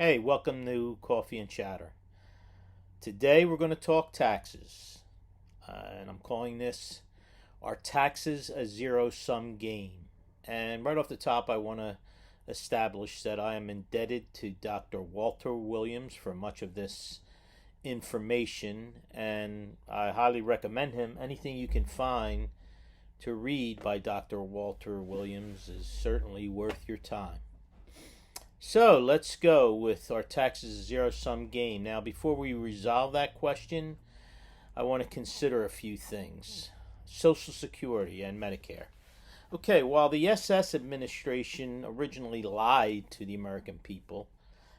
Hey, welcome to Coffee and Chatter. Today we're going to talk taxes, and I'm calling this Are Taxes a Zero Sum Game? And right off the top, I want to establish that I am indebted to Dr. Walter Williams for much of this information, and I highly recommend him. Anything you can find to read by Dr. Walter Williams is certainly worth your time. So let's go with our taxes zero sum game. Now, before we resolve that question, I want to consider a few things: Social Security and Medicare. Okay, while the SS administration originally lied to the American people,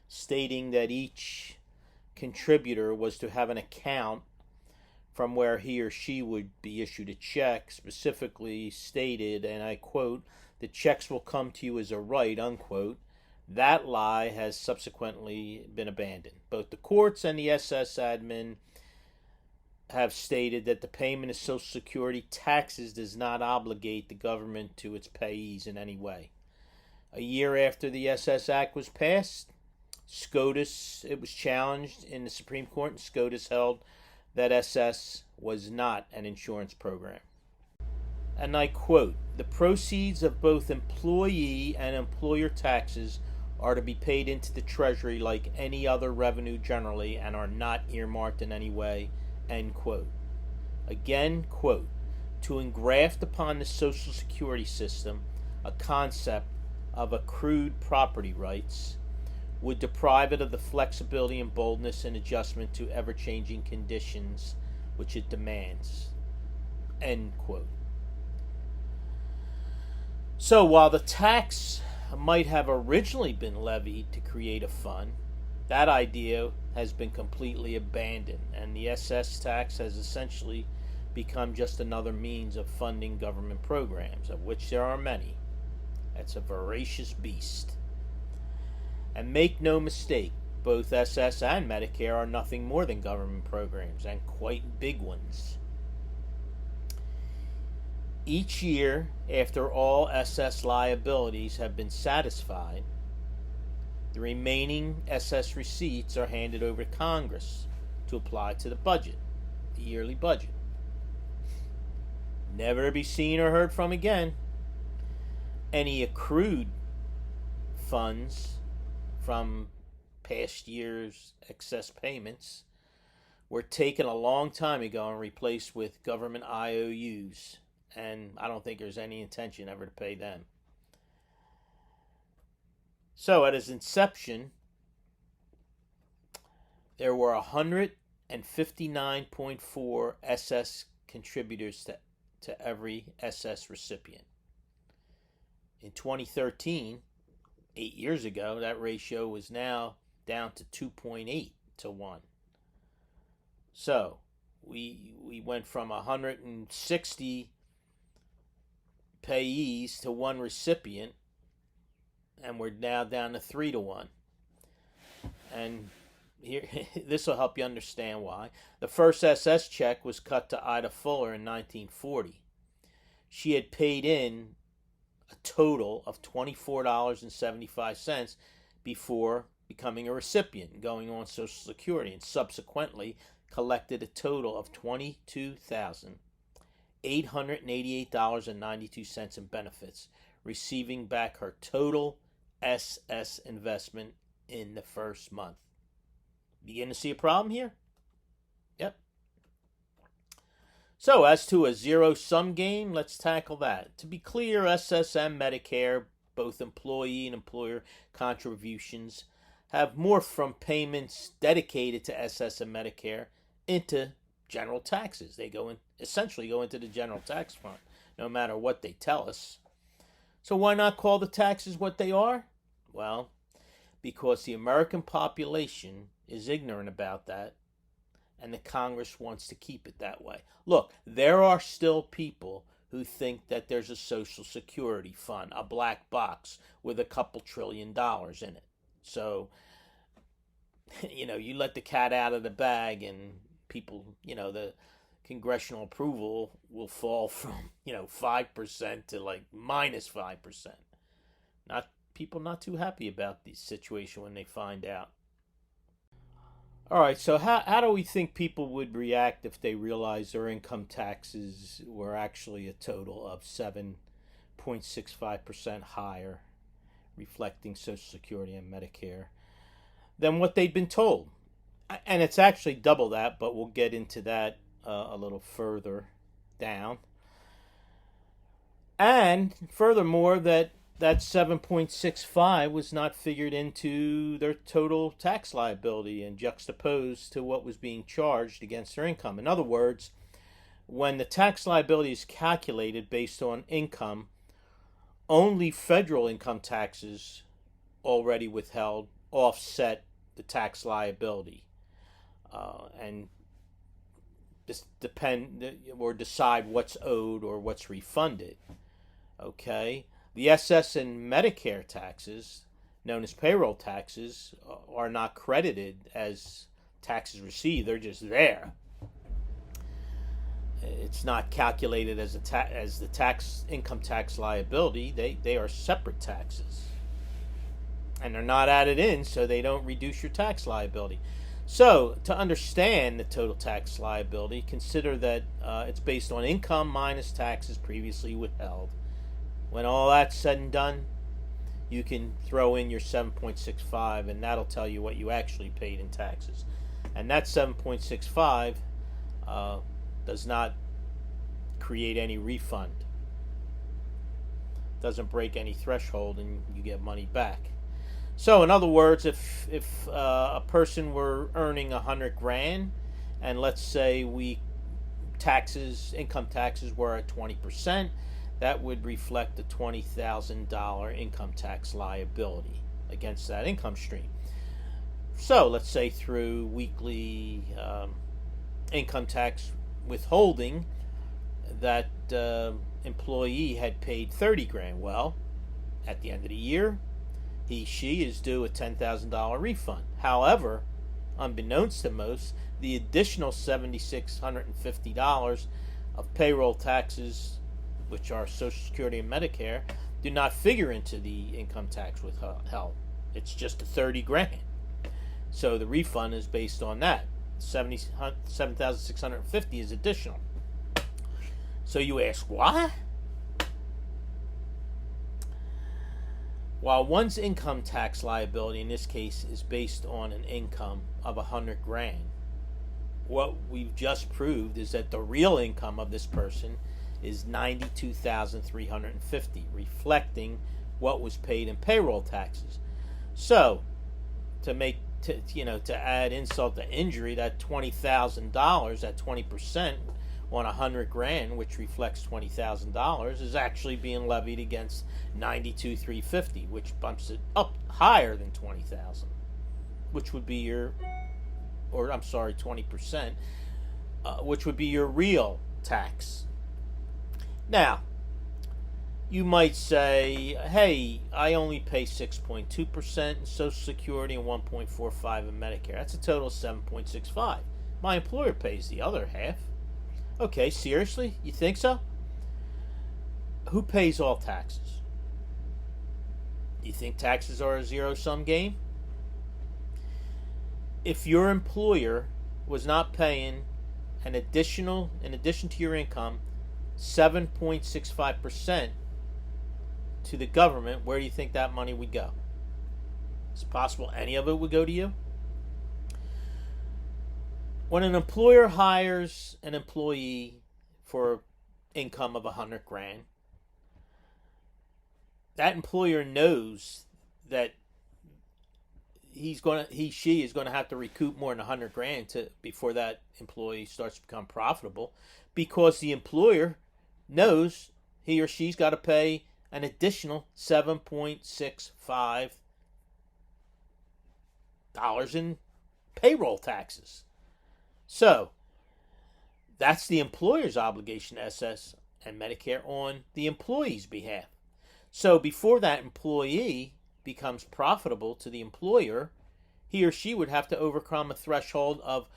stating that each contributor was to have an account from where he or she would be issued a check, specifically stated, and I quote, the checks will come to you as a right, unquote. That lie has subsequently been abandoned. Both the courts and the SS admin have stated that the payment of Social Security taxes does not obligate the government to its payees in any way. A year after the SS Act was passed, it was challenged in the Supreme Court, and SCOTUS held that SS was not an insurance program. And I quote, the proceeds of both employee and employer taxes are to be paid into the Treasury like any other revenue generally and are not earmarked in any way, end quote. Again, quote, to engraft upon the Social Security system a concept of accrued property rights would deprive it of the flexibility and boldness and adjustment to ever-changing conditions which it demands, end quote. So while the tax might have originally been levied to create a fund, that idea has been completely abandoned, and the SS tax has essentially become just another means of funding government programs, of which there are many. That's a voracious beast. And make no mistake, both SS and Medicare are nothing more than government programs, and quite big ones. Each year, after all SS liabilities have been satisfied, the remaining SS receipts are handed over to Congress to apply to the budget, the yearly budget. Never to be seen or heard from again. Any accrued funds from past year's excess payments were taken a long time ago and replaced with government IOUs. And I don't think there's any intention ever to pay them. So at its inception, there were 159.4 SS contributors to every SS recipient. In 2013, 8 years ago, that ratio was now down to 2.8 to 1. So we went from 160 payees to one recipient, and we're now down to 3 to 1. And here, this will help you understand why. The first SS check was cut to Ida Fuller in 1940. She had paid in a total of $24.75 before becoming a recipient and going on Social Security, and subsequently collected a total of $22,888.92 in benefits, receiving back her total SS investment in the first month. Begin to see a problem here? Yep. So, as to a zero-sum game, let's tackle that. To be clear, SS and Medicare, both employee and employer contributions, have morphed from payments dedicated to SS and Medicare into general taxes. They essentially go into the general tax fund, no matter what they tell us. So why not call the taxes what they are? Well, because the American population is ignorant about that, and the Congress wants to keep it that way. Look, there are still people who think that there's a Social Security fund, a black box with a couple $1 trillion in it. So, you let the cat out of the bag, and people, the congressional approval will fall from, 5% to like minus 5%. people not too happy about the situation when they find out. All right, so how do we think people would react if they realized their income taxes were actually a total of 7.65% higher, reflecting Social Security and Medicare, than what they'd been told? And it's actually double that, but we'll get into that a little further down. And furthermore, that 7.65 was not figured into their total tax liability and juxtaposed to what was being charged against their income. In other words, when the tax liability is calculated based on income, only federal income taxes already withheld offset the tax liability, and just decide what's owed or what's refunded. Okay, the SS and Medicare taxes, known as payroll taxes, are not credited as taxes received. They're just there. It's not calculated as as the income tax liability. They are separate taxes, and they're not added in, so they don't reduce your tax liability. So, to understand the total tax liability, consider that it's based on income minus taxes previously withheld. When all that's said and done, you can throw in your 7.65, and that'll tell you what you actually paid in taxes. And that 7.65 does not create any refund. Doesn't break any threshold, and you get money back. So, in other words, if a person were earning $100,000, and let's say income taxes were at 20%, that would reflect a $20,000 income tax liability against that income stream. So, let's say through weekly income tax withholding, that employee had paid $30,000. Well, at the end of the year, she is due a $10,000 refund. However, unbeknownst to most, the additional $7,650 of payroll taxes, which are Social Security and Medicare, do not figure into the income tax withheld. It's just a $30,000. So the refund is based on that. $7,650 is additional. So you ask, why? While one's income tax liability in this case is based on an income of $100,000, what we've just proved is that the real income of this person is $92,350, reflecting what was paid in payroll taxes. So, to add insult to injury, that $20,000, that 20% on $100,000, which reflects $20,000, is actually being levied against $92,350, which bumps it up higher than $20,000, which would be 20%, which would be your real tax. Now, you might say, hey, I only pay 6.2% in Social Security and 1.45% in Medicare. That's a total of 7.65%. My employer pays the other half. Okay, seriously? You think so? Who pays all taxes? Do you think taxes are a zero-sum game? If your employer was not paying in addition to your income, 7.65% to the government, where do you think that money would go? Is it possible any of it would go to you? When an employer hires an employee for income of $100,000, that employer knows that she is going to have to recoup more than $100,000 before that employee starts to become profitable, because the employer knows he or she's got to pay an additional $7.65 in payroll taxes. So, that's the employer's obligation to SS and Medicare on the employee's behalf. So, before that employee becomes profitable to the employer, he or she would have to overcome a threshold of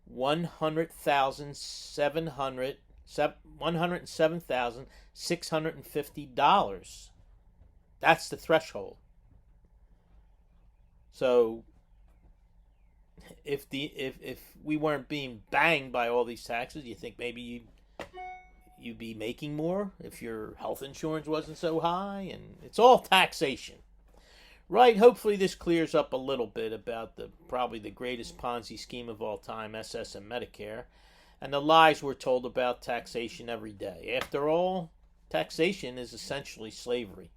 $107,650. That's the threshold. So if we weren't being banged by all these taxes, you think maybe you'd be making more if your health insurance wasn't so high? And it's all taxation, right? Hopefully this clears up a little bit about the probably the greatest Ponzi scheme of all time, SS and Medicare, and the lies we're told about taxation every day. After all, taxation is essentially slavery.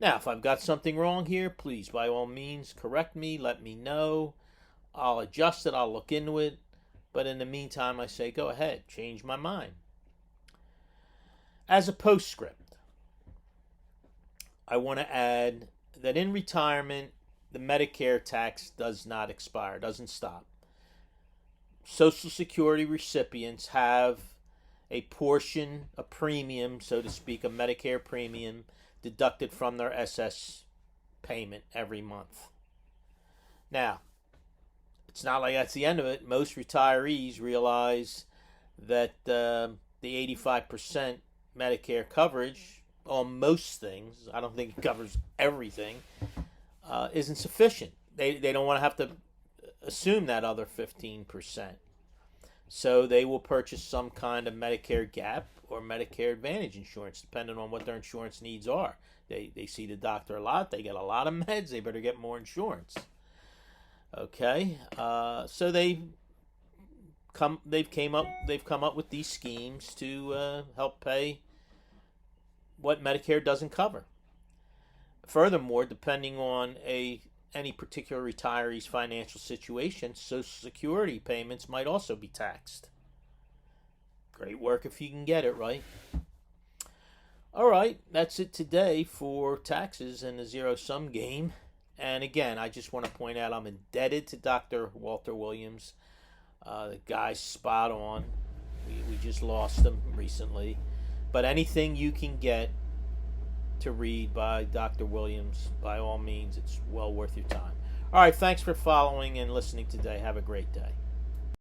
Now, if I've got something wrong here, please, by all means, correct me, let me know. I'll adjust it, I'll look into it. But in the meantime, I say, go ahead, change my mind. As a postscript, I want to add that in retirement, the Medicare tax does not expire, doesn't stop. Social Security recipients have a portion, a premium, so to speak, a Medicare premium deducted from their SS payment every month. Now, it's not like that's the end of it. Most retirees realize that the 85% Medicare coverage on most things, I don't think it covers everything, isn't sufficient. They don't want to have to assume that other 15%. So they will purchase some kind of Medicare Gap or Medicare Advantage insurance, depending on what their insurance needs are. They see the doctor a lot. They get a lot of meds. They better get more insurance. Okay, so they've come up with these schemes to help pay what Medicare doesn't cover. Furthermore, depending on any particular retiree's financial situation, Social Security payments might also be taxed. Great work if you can get it right. All right, that's it today for taxes and the zero-sum game. And again, I just want to point out I'm indebted to Dr. Walter Williams. The guy's spot on. We just lost him recently. But anything you can get to read by Dr. Williams, by all means, it's well worth your time. All right, thanks for following and listening today. Have a great day.